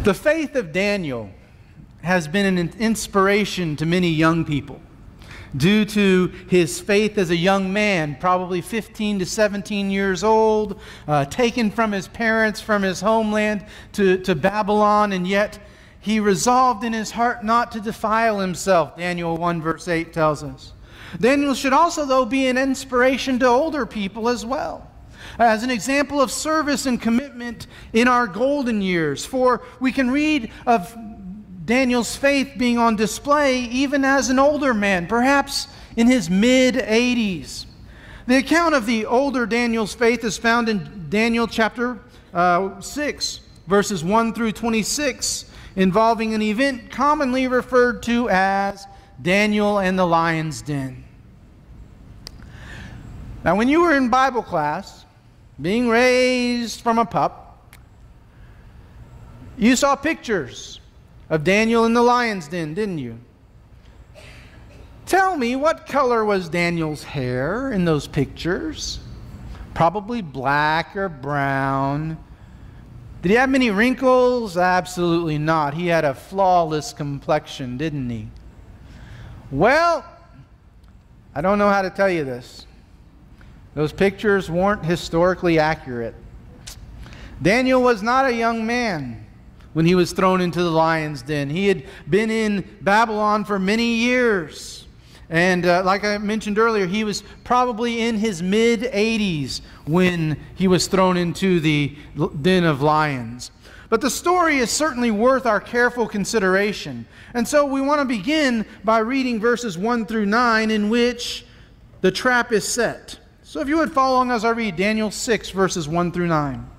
The faith of Daniel has been an inspiration to many young people due to his faith as a young man, probably 15 to 17 years old, taken from his parents, from his homeland to Babylon, and yet he resolved in his heart not to defile himself, Daniel 1 verse 8 tells us. Daniel should also, though, be an inspiration to older people as well, as an example of service and commitment in our golden years. For we can read of Daniel's faith being on display even as an older man, perhaps in his mid-80s. The account of the older Daniel's faith is found in Daniel chapter 6, verses 1 through 26, involving an event commonly referred to as Daniel and the lion's den. Now, when you were in Bible class, being raised from a pup, you saw pictures of Daniel in the lion's den, didn't you? Tell me, what color was Daniel's hair in those pictures? Probably black or brown. Did he have many wrinkles? Absolutely not. He had a flawless complexion, didn't he? Well, I don't know how to tell you this. Those pictures weren't historically accurate. Daniel was not a young man when he was thrown into the lion's den. He had been in Babylon for many years. And like I mentioned earlier, he was probably in his mid-80s when he was thrown into the den of lions. But the story is certainly worth our careful consideration. And so we want to begin by reading verses 1 through 9 in which the trap is set. So if you would follow along as I read Daniel 6, verses 1 through 9.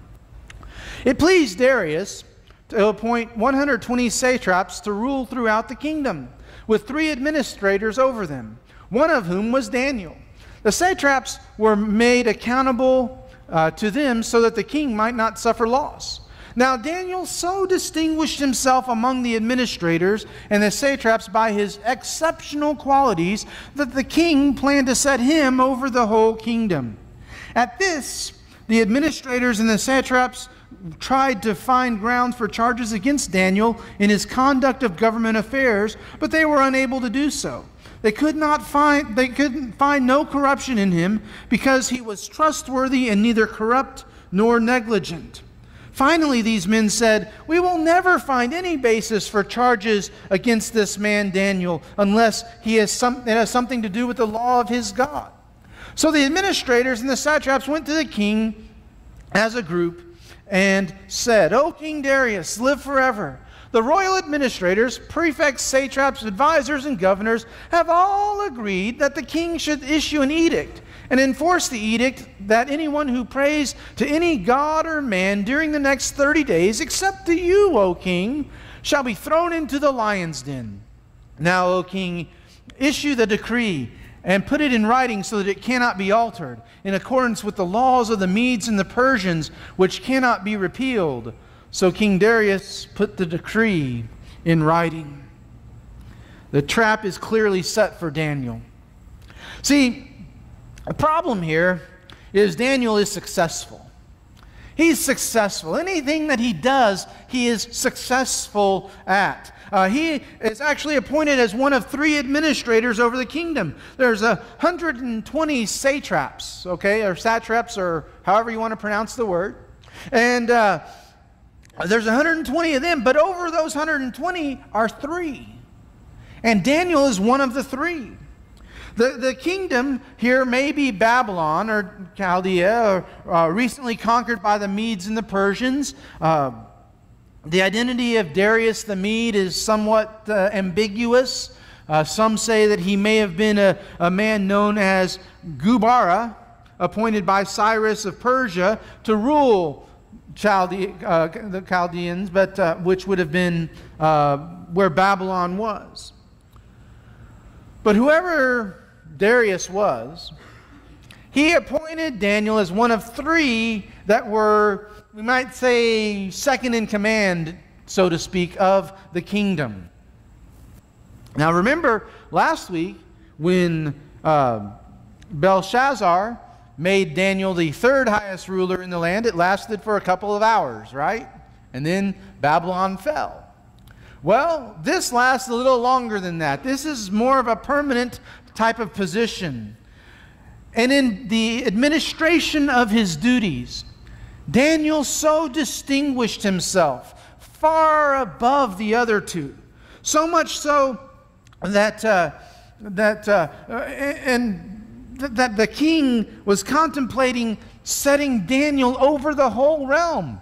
It pleased Darius to appoint 120 satraps to rule throughout the kingdom, with 3 administrators over them, one of whom was Daniel. The satraps were made accountable to them so that the king might not suffer loss. Now Daniel so distinguished himself among the administrators and the satraps by his exceptional qualities that the king planned to set him over the whole kingdom. At this, the administrators and the satraps tried to find grounds for charges against Daniel in his conduct of government affairs, but they were unable to do so. They couldn't find no corruption in him because he was trustworthy and neither corrupt nor negligent. Finally, these men said, "We will never find any basis for charges against this man Daniel unless it has something to do with the law of his God." So the administrators and the satraps went to the king as a group and said, "O King Darius, live forever. The royal administrators, prefects, satraps, advisors, and governors have all agreed that the king should issue an edict and enforce the edict that anyone who prays to any god or man during the next 30 days, except to you, O king, shall be thrown into the lion's den. Now, O king, issue the decree and put it in writing so that it cannot be altered, in accordance with the laws of the Medes and the Persians, which cannot be repealed." So King Darius put the decree in writing. The trap is clearly set for Daniel. See, the problem here is Daniel is successful. He's successful. Anything that he does, he is successful at. He is actually appointed as one of 3 administrators over the kingdom. There's 120 satraps, okay, or satraps, or however you want to pronounce the word. And there's 120 of them, but over those 120 are 3. And Daniel is one of the 3. The kingdom here may be Babylon or Chaldea, or recently conquered by the Medes and the Persians. The identity of Darius the Mede is somewhat ambiguous. Some say that he may have been a man known as Gubara, appointed by Cyrus of Persia to rule the Chaldeans, but which would have been where Babylon was. But whoever Darius was, he appointed Daniel as one of 3 that were, we might say, second in command, so to speak, of the kingdom. Now remember last week when Belshazzar made Daniel the 3rd highest ruler in the land, it lasted for a couple of hours, right? and then Babylon fell. Well, this lasts a little longer than that. This is more of a permanent type of position. And in the administration of his duties, Daniel so distinguished himself far above the other two. So much so that the king was contemplating setting Daniel over the whole realm.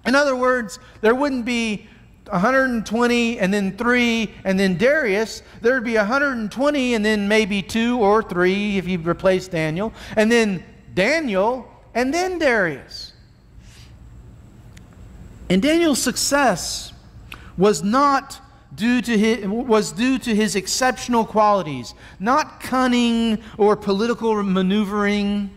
In other words, there wouldn't be 120 and then 3 and then Darius. There would be 120 and then maybe 2 or 3 if you replace Daniel, and then Daniel and then Darius. And Daniel's success was due to his exceptional qualities, not cunning or political maneuvering,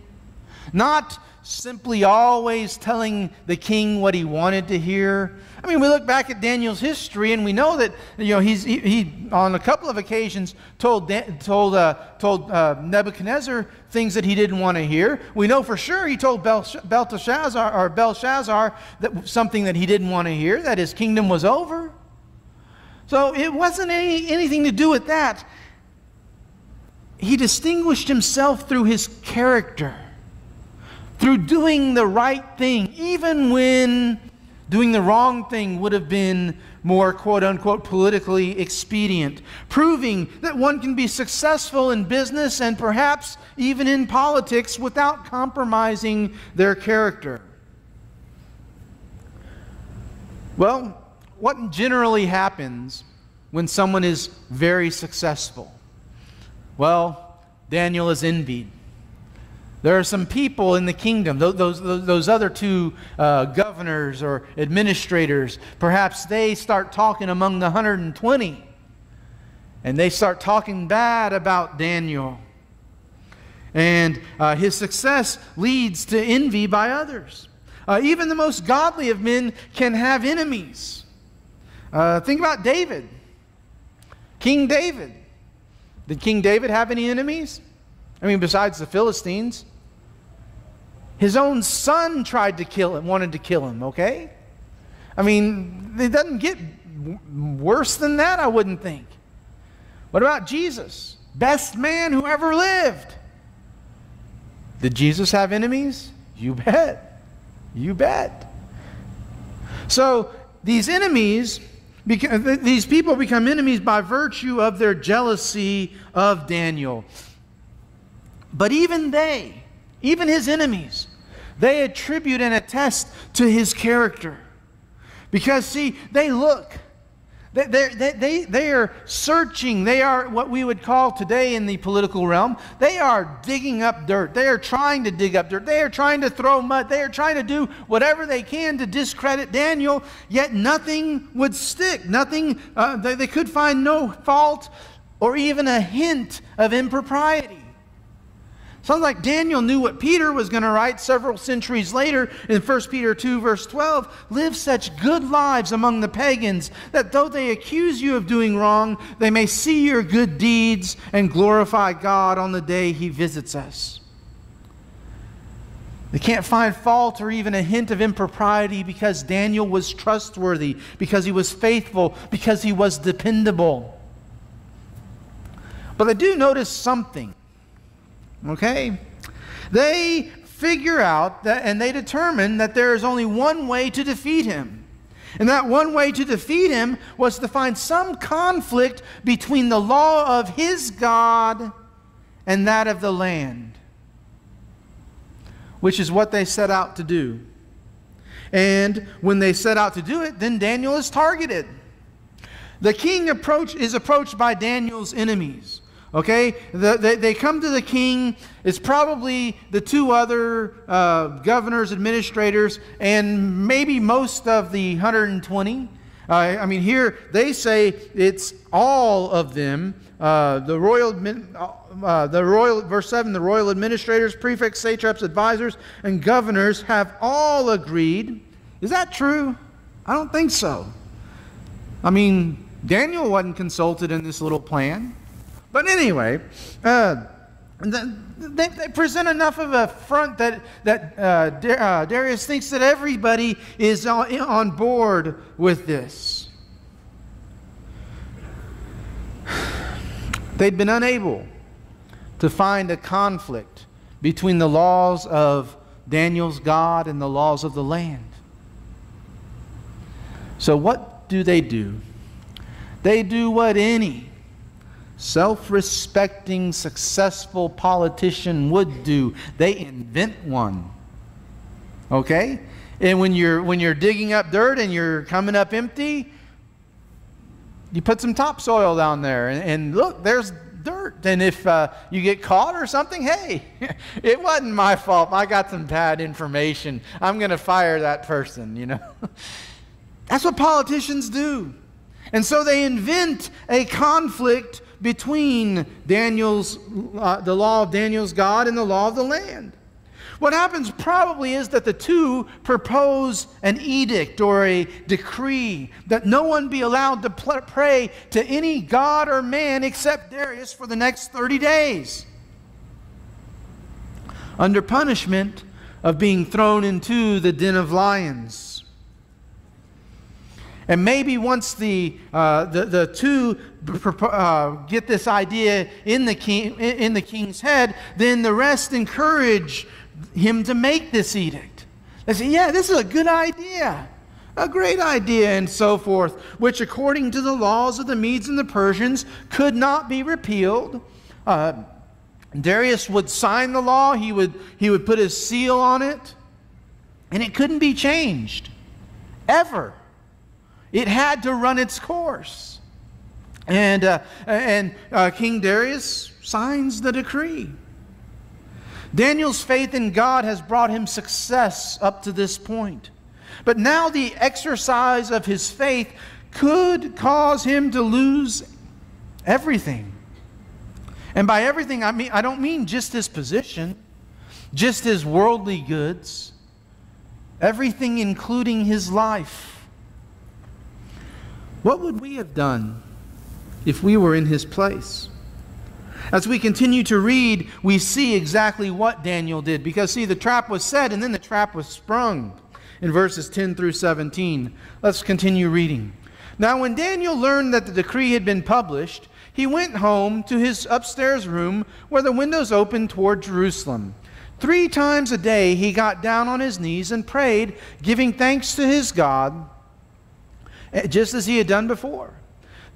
not simply always telling the king what he wanted to hear. I mean, we look back at Daniel's history and we know that he on a couple of occasions told Nebuchadnezzar things that he didn't want to hear. We know for sure he told Belshazzar that something that he didn't want to hear, that his kingdom was over. So it wasn't anything to do with that. He distinguished himself through his character, through doing the right thing, even when doing the wrong thing would have been more quote-unquote politically expedient, proving that one can be successful in business and perhaps even in politics without compromising their character. Well, what generally happens when someone is very successful? Well, Daniel is envied. There are some people in the kingdom, those other two governors or administrators, perhaps they start talking among the 120, and they start talking bad about Daniel. And his success leads to envy by others. Even the most godly of men can have enemies. Think about David. King David. Did King David have any enemies? I mean, besides the Philistines. His own son tried to kill him, wanted to kill him, okay? I mean, it doesn't get worse than that, I wouldn't think. What about Jesus? Best man who ever lived. Did Jesus have enemies? You bet. You bet. So these enemies, these people become enemies by virtue of their jealousy of Daniel. But even his enemies, they attribute and attest to his character. Because, see, they look. They are searching. They are what we would call today in the political realm, they are digging up dirt. They are trying to dig up dirt. They are trying to throw mud. They are trying to do whatever they can to discredit Daniel, yet nothing would stick. Nothing, they could find no fault or even a hint of impropriety. Sounds like Daniel knew what Peter was going to write several centuries later in 1 Peter 2 verse 12. Live such good lives among the pagans that though they accuse you of doing wrong, they may see your good deeds and glorify God on the day He visits us. They can't find fault or even a hint of impropriety because Daniel was trustworthy, because he was faithful, because he was dependable. But I do notice something. Okay? They figure out that, and they determine that there is only one way to defeat him. And that one way to defeat him was to find some conflict between the law of his God and that of the land, which is what they set out to do. And when they set out to do it, then Daniel is targeted. The king is approached by Daniel's enemies. Okay, they come to the king. It's probably the two other governors, administrators, and maybe most of the 120. I mean, here they say it's all of them. Verse 7, the royal administrators, prefects, satraps, advisors, and governors have all agreed. Is that true? I don't think so. I mean, Daniel wasn't consulted in this little plan. But anyway, They present enough of a front that Darius thinks that everybody is on board with this. They'd been unable to find a conflict between the laws of Daniel's God and the laws of the land. So what do? They do what any self-respecting, successful politician would do. They invent one. Okay? And when you're digging up dirt and you're coming up empty, you put some topsoil down there, and look, there's dirt. And if you get caught or something, hey, it wasn't my fault. I got some bad information. I'm going to fire that person, you know. That's what politicians do. And so they invent a conflict between the law of Daniel's God and the law of the land. What happens probably is that the two propose an edict or a decree that no one be allowed to pray to any god or man except Darius for the next 30 days, under punishment of being thrown into the den of lions. And maybe once the two get this idea in the king's head, then the rest encourage him to make this edict. They say, yeah, this is a good idea, a great idea, and so forth, which according to the laws of the Medes and the Persians could not be repealed. Darius would sign the law, he would put his seal on it, and it couldn't be changed, ever. It had to run its course. And King Darius signs the decree. Daniel's faith in God has brought him success up to this point. But now the exercise of his faith could cause him to lose everything. And by everything, I don't mean just his position, just his worldly goods, everything including his life. What would we have done if we were in his place? As we continue to read, we see exactly what Daniel did. Because, see, the trap was set and then the trap was sprung in verses 10 through 17. Let's continue reading. Now, when Daniel learned that the decree had been published, he went home to his upstairs room where the windows opened toward Jerusalem. 3 times a day he got down on his knees and prayed, giving thanks to his God, just as he had done before.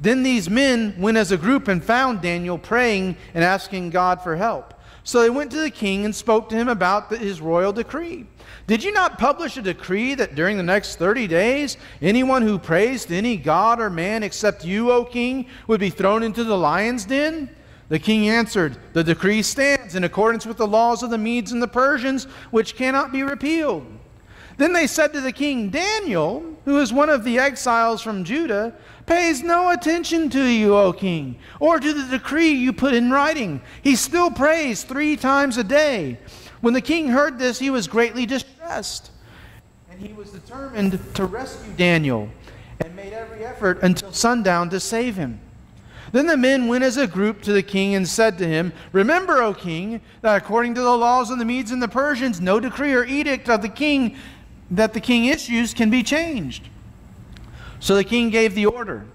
Then these men went as a group and found Daniel praying and asking God for help. So they went to the king and spoke to him about his royal decree. Did you not publish a decree that during the next 30 days, anyone who prays to any god or man except you, O king, would be thrown into the lion's den? The king answered, the decree stands in accordance with the laws of the Medes and the Persians, which cannot be repealed. Then they said to the king, Daniel, who is one of the exiles from Judah, pays no attention to you, O king, or to the decree you put in writing. He still prays 3 times a day. When the king heard this, he was greatly distressed, and he was determined to rescue Daniel and made every effort until sundown to save him. Then the men went as a group to the king and said to him, Remember, O king, that according to the laws of the Medes and the Persians, no decree or edict of the king that the king issues can be changed. So the king gave the order,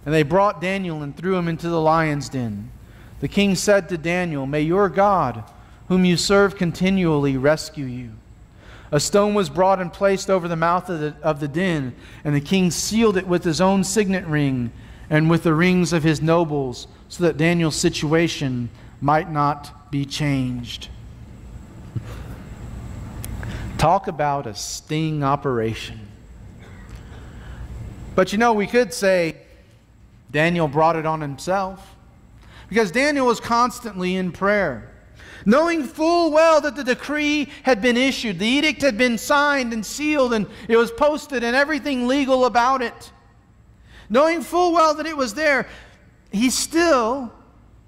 and they brought Daniel and threw him into the lion's den. The king said to Daniel, May your God, whom you serve continually, rescue you. A stone was brought and placed over the mouth of the den, and the king sealed it with his own signet ring and with the rings of his nobles, so that Daniel's situation might not be changed. Talk about a sting operation. But you know, we could say Daniel brought it on himself, because Daniel was constantly in prayer, knowing full well that the decree had been issued, the edict had been signed and sealed, and it was posted and everything legal about it. Knowing full well that it was there, he still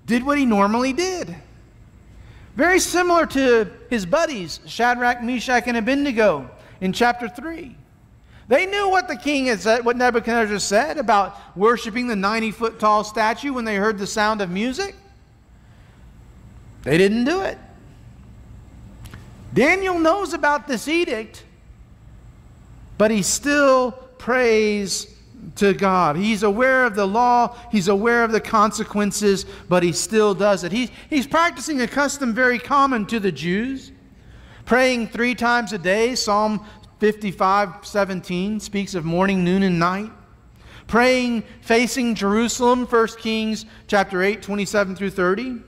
did what he normally did. Very similar to his buddies, Shadrach, Meshach, and Abednego in chapter 3. They knew what the king had said, what Nebuchadnezzar said about worshiping the 90-foot tall statue when they heard the sound of music. They didn't do it. Daniel knows about this edict, but he still prays to God. He's aware of the law. He's aware of the consequences, but he still does it. He's practicing a custom very common to the Jews. Praying 3 times a day. Psalm 55:17 speaks of morning, noon, and night. Praying facing Jerusalem, 1 Kings chapter 8, 27 through 30.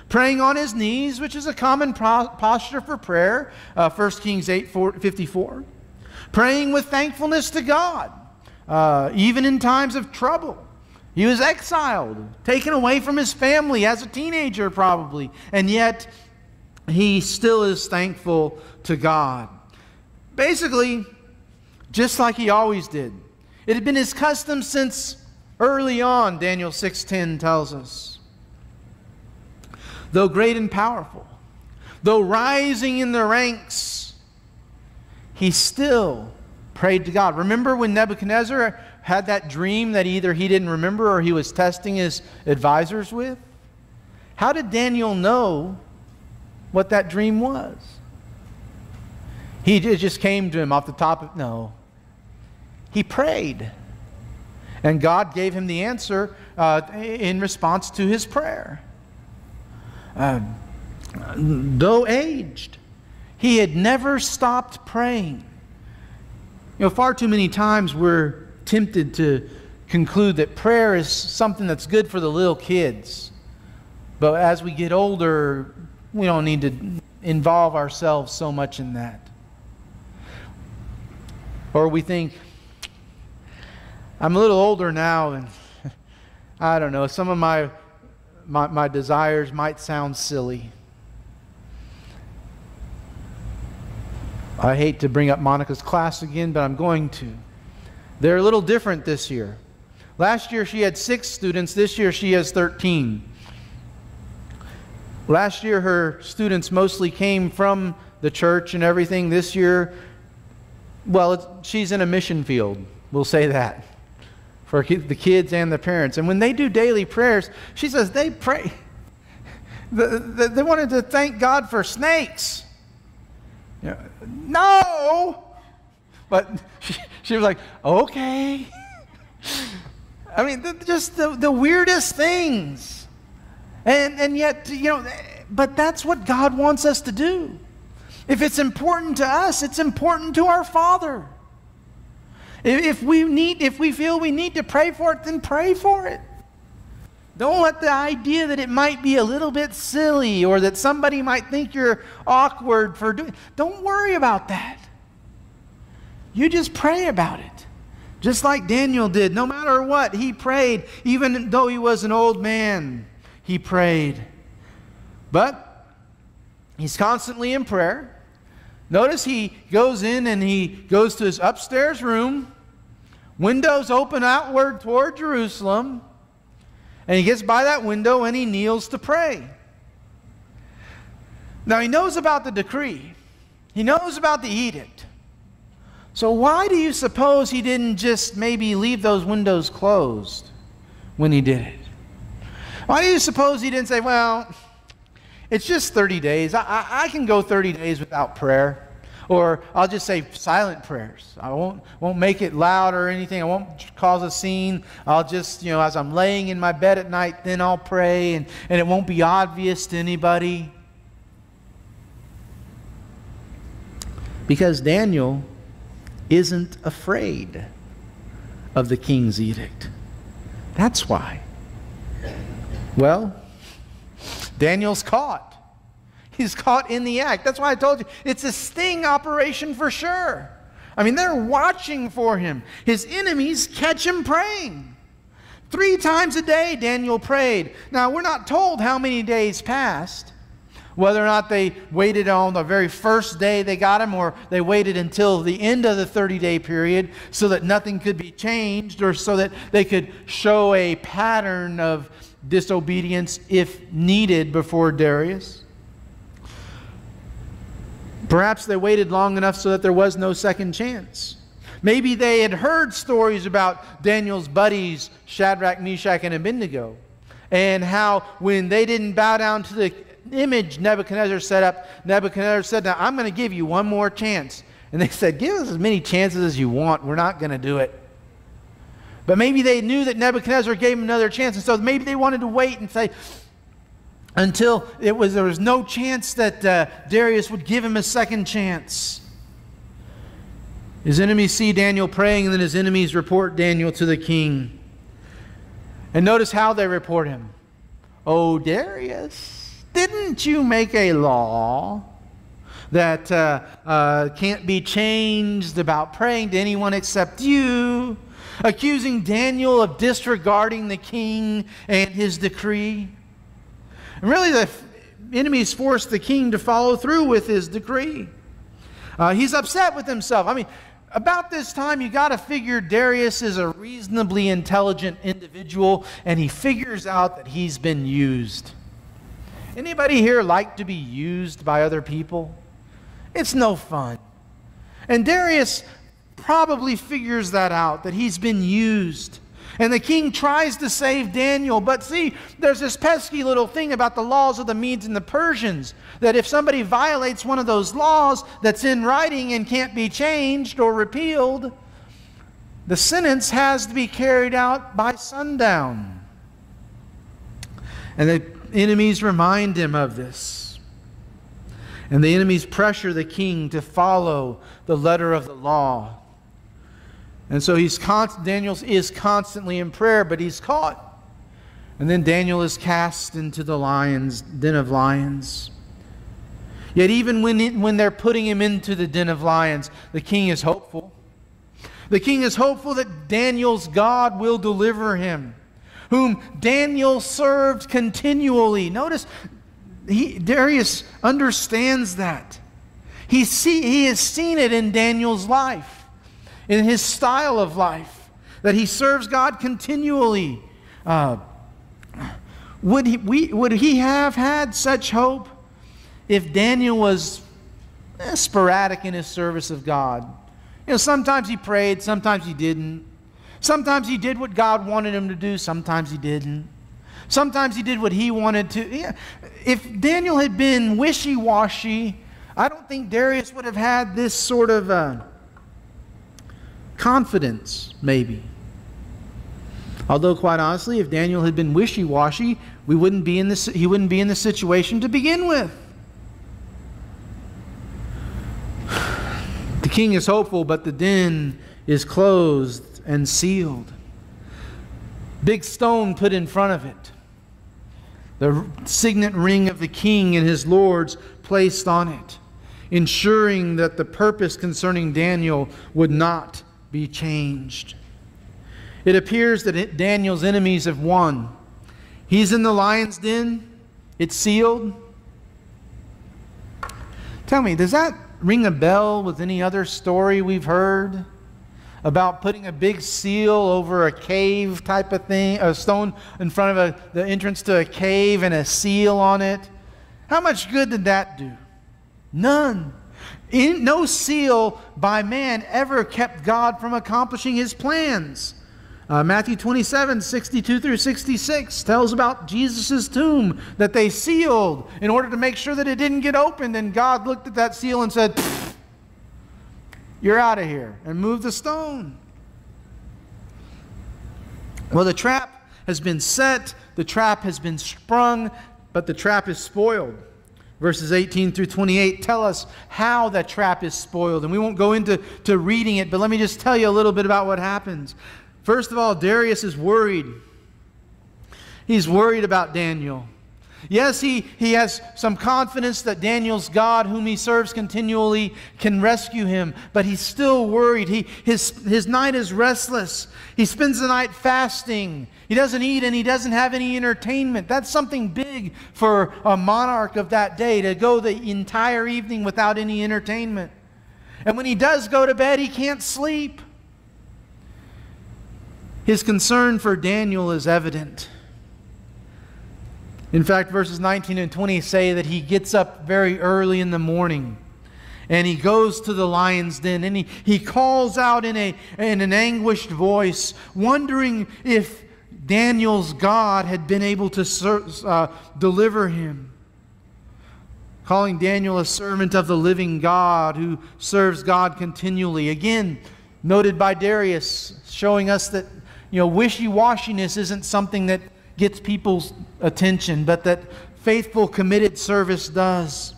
Praying on his knees, which is a common posture for prayer, 1 Kings 8, 54. Praying with thankfulness to God, even in times of trouble. He was exiled, taken away from his family as a teenager probably, and yet he still is thankful to God. Basically, just like he always did. It had been his custom since early on, Daniel 6:10 tells us. Though great and powerful, though rising in the ranks, he still prayed to God. Remember when Nebuchadnezzar had that dream that either he didn't remember or he was testing his advisors with? How did Daniel know what that dream was? It just came to him off the top of... No. He prayed. And God gave him the answer in response to his prayer. Though aged, he had never stopped praying. You know, far too many times we're tempted to conclude that prayer is something that's good for the little kids. But as we get older, we don't need to involve ourselves so much in that. Or we think, I'm a little older now, and I don't know, some of my desires might sound silly. I hate to bring up Monica's class again, but I'm going to. They're a little different this year. Last year she had 6 students. This year she has 13. Last year her students mostly came from the church and everything. This year, well, she's in a mission field. We'll say that. For the kids and the parents. And when they do daily prayers, she says they pray. They wanted to thank God for snakes. You know, no! But she was like, okay. I mean, just the weirdest things. And yet, you know, but that's what God wants us to do. If it's important to us, it's important to our Father. If we feel we need to pray for it, then pray for it. Don't let the idea that it might be a little bit silly or that somebody might think you're awkward for doing it. Don't worry about that. You just pray about it. Just like Daniel did. No matter what, he prayed. Even though he was an old man, he prayed. But he's constantly in prayer. Notice he goes in and he goes to his upstairs room. Windows open outward toward Jerusalem. And he gets by that window and he kneels to pray. Now he knows about the decree. He knows about the edict. So why do you suppose he didn't just maybe leave those windows closed when he did it? Why do you suppose he didn't say, well, it's just 30 days. I can go 30 days without prayer. Or I'll just say silent prayers. I won't make it loud or anything. I won't cause a scene. I'll just, you know, as I'm laying in my bed at night, then I'll pray, and it won't be obvious to anybody. Because Daniel isn't afraid of the king's edict. That's why. Well, Daniel's caught. He's caught in the act. That's why I told you, it's a sting operation for sure. I mean, they're watching for him. His enemies catch him praying. 3 times a day Daniel prayed. Now, we're not told how many days passed. Whether or not they waited on the very first day they got him, or they waited until the end of the 30-day period so that nothing could be changed, or so that they could show a pattern of disobedience if needed before Darius. Perhaps they waited long enough so that there was no second chance. Maybe they had heard stories about Daniel's buddies, Shadrach, Meshach, and Abednego, and how when they didn't bow down to image Nebuchadnezzar set up, Nebuchadnezzar said, now I'm going to give you one more chance. And they said, give us as many chances as you want. We're not going to do it. But maybe they knew that Nebuchadnezzar gave him another chance. And so maybe they wanted to wait and say, until there was no chance that Darius would give him a second chance. His enemies see Daniel praying, and then his enemies report Daniel to the king. And notice how they report him. Oh, Darius, didn't you make a law that can't be changed about praying to anyone except you, accusing Daniel of disregarding the king and his decree? And really, the enemies forced the king to follow through with his decree. He's upset with himself. I mean, about this time, you got to figure Darius is a reasonably intelligent individual, and he figures out that he's been used. Anybody here like to be used by other people? It's no fun. And Darius probably figures that out, that he's been used. And the king tries to save Daniel. But see, there's this pesky little thing about the laws of the Medes and the Persians, that if somebody violates one of those laws that's in writing and can't be changed or repealed, the sentence has to be carried out by sundown. And the enemies remind him of this. And the enemies pressure the king to follow the letter of the law. And so Daniel is constantly in prayer, but he's caught. And then Daniel is cast into the den of lions. Yet even when they're putting him into the den of lions, the king is hopeful. The king is hopeful that Daniel's God will deliver him, whom Daniel served continually. Notice, Darius understands that. He has seen it in Daniel's life, in his style of life, that he serves God continually. Would he have had such hope if Daniel was sporadic in his service of God? You know, sometimes he prayed, sometimes he didn't. Sometimes he did what God wanted him to do, sometimes he didn't. Sometimes he did what he wanted to. Yeah. If Daniel had been wishy-washy, I don't think Darius would have had this sort of confidence, maybe. Although, quite honestly, if Daniel had been wishy-washy, he wouldn't be in the situation to begin with. The king is hopeful, but the den is closed and sealed. Big stone put in front of it. The signet ring of the king and his lords placed on it, ensuring that the purpose concerning Daniel would not be changed. It appears that Daniel's enemies have won. He's in the lion's den. It's sealed. Tell me, does that ring a bell with any other story we've heard about putting a big seal over a cave type of thing, a stone in front of the entrance to a cave and a seal on it? How much good did that do? None. No seal by man ever kept God from accomplishing his plans. Matthew 27, 62 through 66 tells about Jesus' tomb that they sealed in order to make sure that it didn't get opened. And God looked at that seal and said, "You're out of here," and moved the stone. Well, the trap has been set, the trap has been sprung, but the trap is spoiled. Verses 18 through 28 tell us how that trap is spoiled. And we won't go into reading it, but let me just tell you a little bit about what happens. First of all, Darius is worried. He's worried about Daniel. Yes, he has some confidence that Daniel's God, whom he serves continually, can rescue him, but he's still worried. His night is restless. He spends the night fasting. He doesn't eat and he doesn't have any entertainment. That's something big for a monarch of that day, to go the entire evening without any entertainment. And when he does go to bed, he can't sleep. His concern for Daniel is evident. In fact, verses 19 and 20 say that he gets up very early in the morning and he goes to the lion's den and he calls out in an anguished voice, wondering if Daniel's God had been able to deliver him. calling Daniel a servant of the living God who serves God continually. Again, noted by Darius, showing us that wishy-washiness isn't something that gets people's attention, but that faithful, committed service does.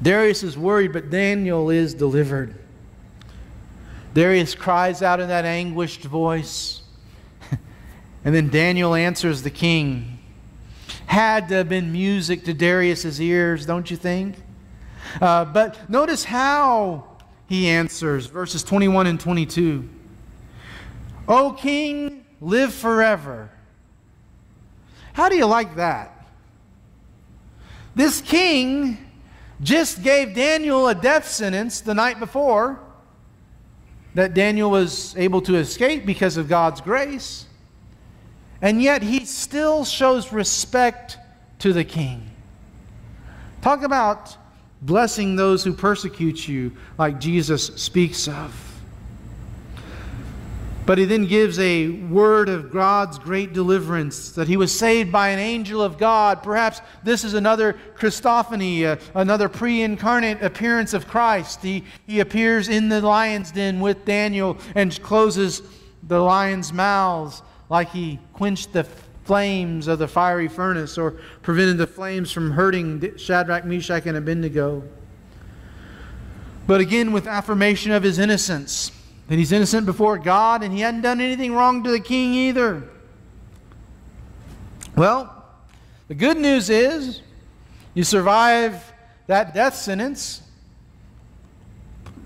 Darius is worried, but Daniel is delivered. Darius cries out in that anguished voice, and then Daniel answers the king. Had to have been music to Darius's ears, don't you think? But notice how he answers, verses 21 and 22. O king, live forever. How do you like that? This king just gave Daniel a death sentence the night before that Daniel was able to escape because of God's grace. And yet he still shows respect to the king. Talk about blessing those who persecute you, like Jesus speaks of. But he then gives a word of God's great deliverance, that he was saved by an angel of God. Perhaps this is another Christophany, another pre-incarnate appearance of Christ. He appears in the lion's den with Daniel and closes the lions' mouths, like he quenched the flames of the fiery furnace or prevented the flames from hurting Shadrach, Meshach, and Abednego. But again, with affirmation of his innocence, that he's innocent before God and he hadn't done anything wrong to the king either. Well, the good news is you survive that death sentence.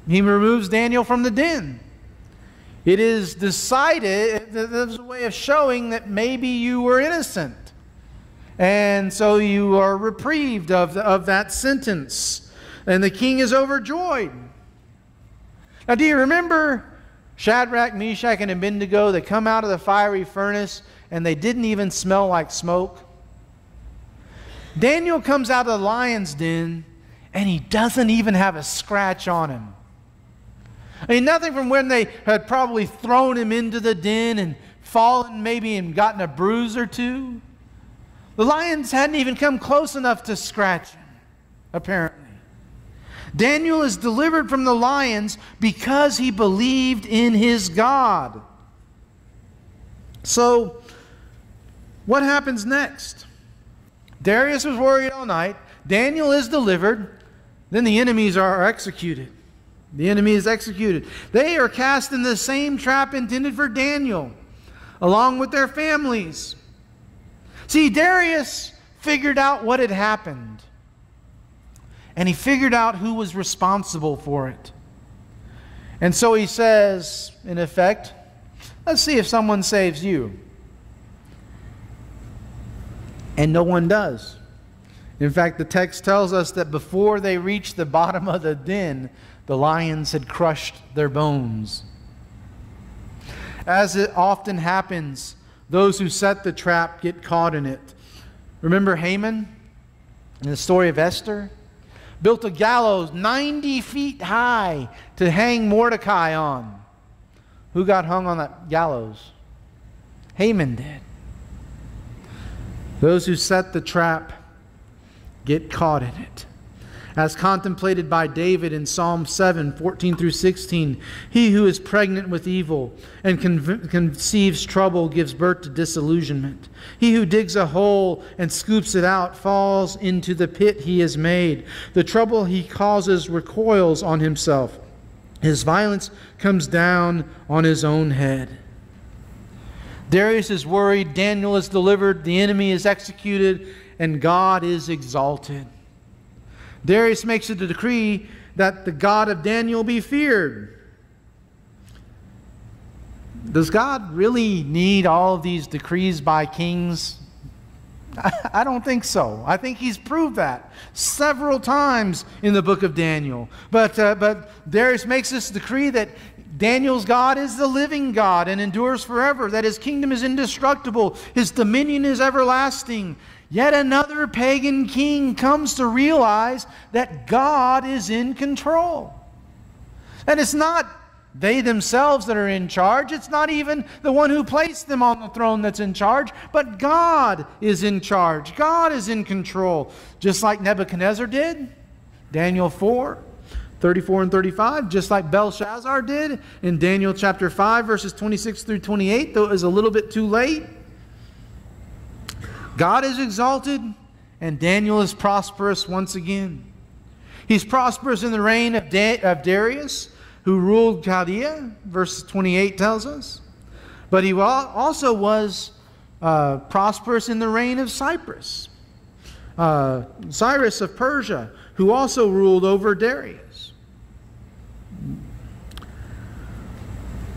He removes Daniel from the den. It is decided, there's a way of showing that maybe you were innocent. And so you are reprieved of that sentence. And the king is overjoyed. Now, do you remember Shadrach, Meshach, and Abednego? They come out of the fiery furnace and they didn't even smell like smoke. Daniel comes out of the lion's den and he doesn't even have a scratch on him. I mean, nothing from when they had probably thrown him into the den and fallen maybe and gotten a bruise or two. The lions hadn't even come close enough to scratch him, apparently. Daniel is delivered from the lions because he believed in his God. So, what happens next? Darius was worried all night. Daniel is delivered. Then the enemies are executed. The enemy is executed. They are cast in the same trap intended for Daniel, along with their families. See, Darius figured out what had happened. And he figured out who was responsible for it. And so he says, in effect, let's see if someone saves you. And no one does. In fact, the text tells us that before they reached the bottom of the den, the lions had crushed their bones. As it often happens, those who set the trap get caught in it. Remember Haman in the story of Esther? Built a gallows 90 feet high to hang Mordecai on. Who got hung on that gallows? Haman did. Those who set the trap get caught in it. As contemplated by David in Psalm 7, 14 through 16, he who is pregnant with evil and conceives trouble gives birth to disillusionment. He who digs a hole and scoops it out falls into the pit he has made. The trouble he causes recoils on himself. His violence comes down on his own head. Darius is worried, Daniel is delivered, the enemy is executed, and God is exalted. Darius makes a decree that the God of Daniel be feared. Does God really need all of these decrees by kings? I don't think so. I think he's proved that several times in the book of Daniel. But Darius makes this decree that Daniel's God is the living God and endures forever, that his kingdom is indestructible, his dominion is everlasting. Yet another pagan king comes to realize that God is in control. And it's not they themselves that are in charge. It's not even the one who placed them on the throne that's in charge, but God is in charge. God is in control, just like Nebuchadnezzar did. Daniel 4:34 and 35, just like Belshazzar did in Daniel chapter 5, verses 26 through 28, though it was a little bit too late. God is exalted, and Daniel is prosperous once again. He's prosperous in the reign of Darius, who ruled Chaldea, verse 28 tells us. But he also was prosperous in the reign of Cyrus of Persia, who also ruled over Darius.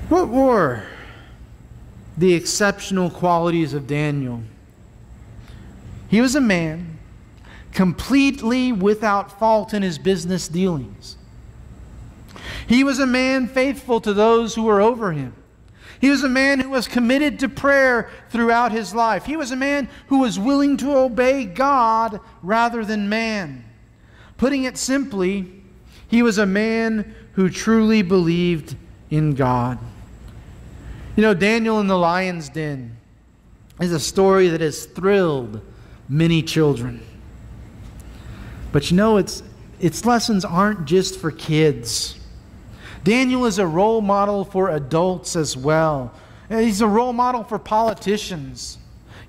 What were the exceptional qualities of Daniel? He was a man completely without fault in his business dealings. He was a man faithful to those who were over him. He was a man who was committed to prayer throughout his life. He was a man who was willing to obey God rather than man. Putting it simply, he was a man who truly believed in God. You know, Daniel in the lion's den is a story that has thrilled many children. But you know, its lessons aren't just for kids. Daniel is a role model for adults as well. He's a role model for politicians.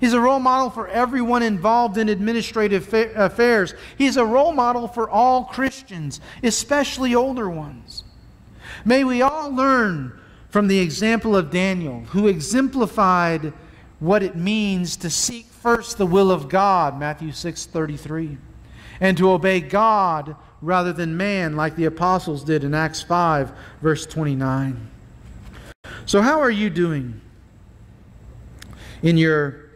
He's a role model for everyone involved in administrative affairs. He's a role model for all Christians, especially older ones. May we all learn from the example of Daniel, who exemplified what it means to seek first the will of God, Matthew 6:33, and to obey God rather than man, like the apostles did in Acts 5, verse 29. So how are you doing in your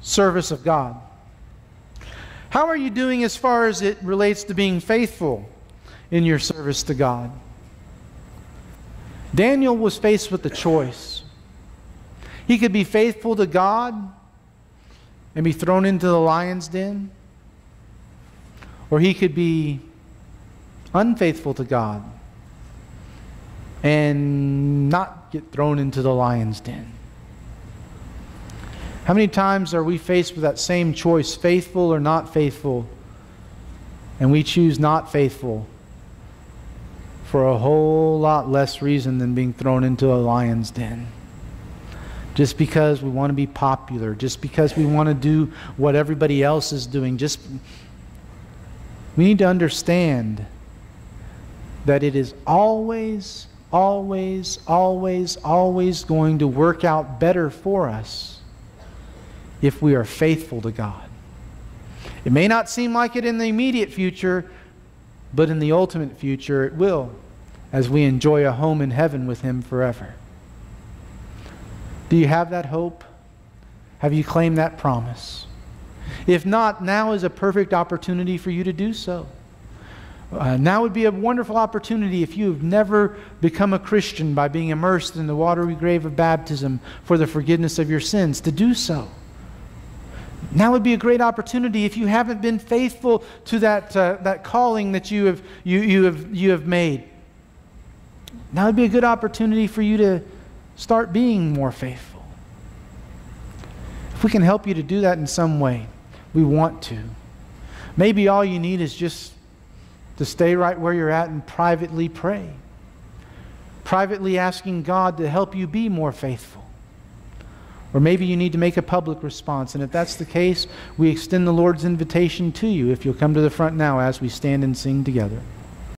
service of God? How are you doing as far as it relates to being faithful in your service to God? Daniel was faced with a choice. He could be faithful to God and be thrown into the lion's den, or he could be unfaithful to God and not get thrown into the lion's den. How many times are we faced with that same choice, faithful or not faithful, and we choose not faithful for a whole lot less reason than being thrown into a lion's den? Just because we want to be popular, just because we want to do what everybody else is doing. We need to understand that it is always, always, always, always going to work out better for us if we are faithful to God. It may not seem like it in the immediate future, but in the ultimate future it will, as we enjoy a home in heaven with Him forever. Do you have that hope? Have you claimed that promise? If not, now is a perfect opportunity for you to do so. Now would be a wonderful opportunity if you have never become a Christian by being immersed in the watery grave of baptism for the forgiveness of your sins, to do so. Now would be a great opportunity if you haven't been faithful to that calling that you have made. Now would be a good opportunity for you to start being more faithful. If we can help you to do that in some way, we want to. Maybe all you need is just to stay right where you're at and privately pray. Privately asking God to help you be more faithful. Or maybe you need to make a public response. And if that's the case, we extend the Lord's invitation to you if you'll come to the front now as we stand and sing together.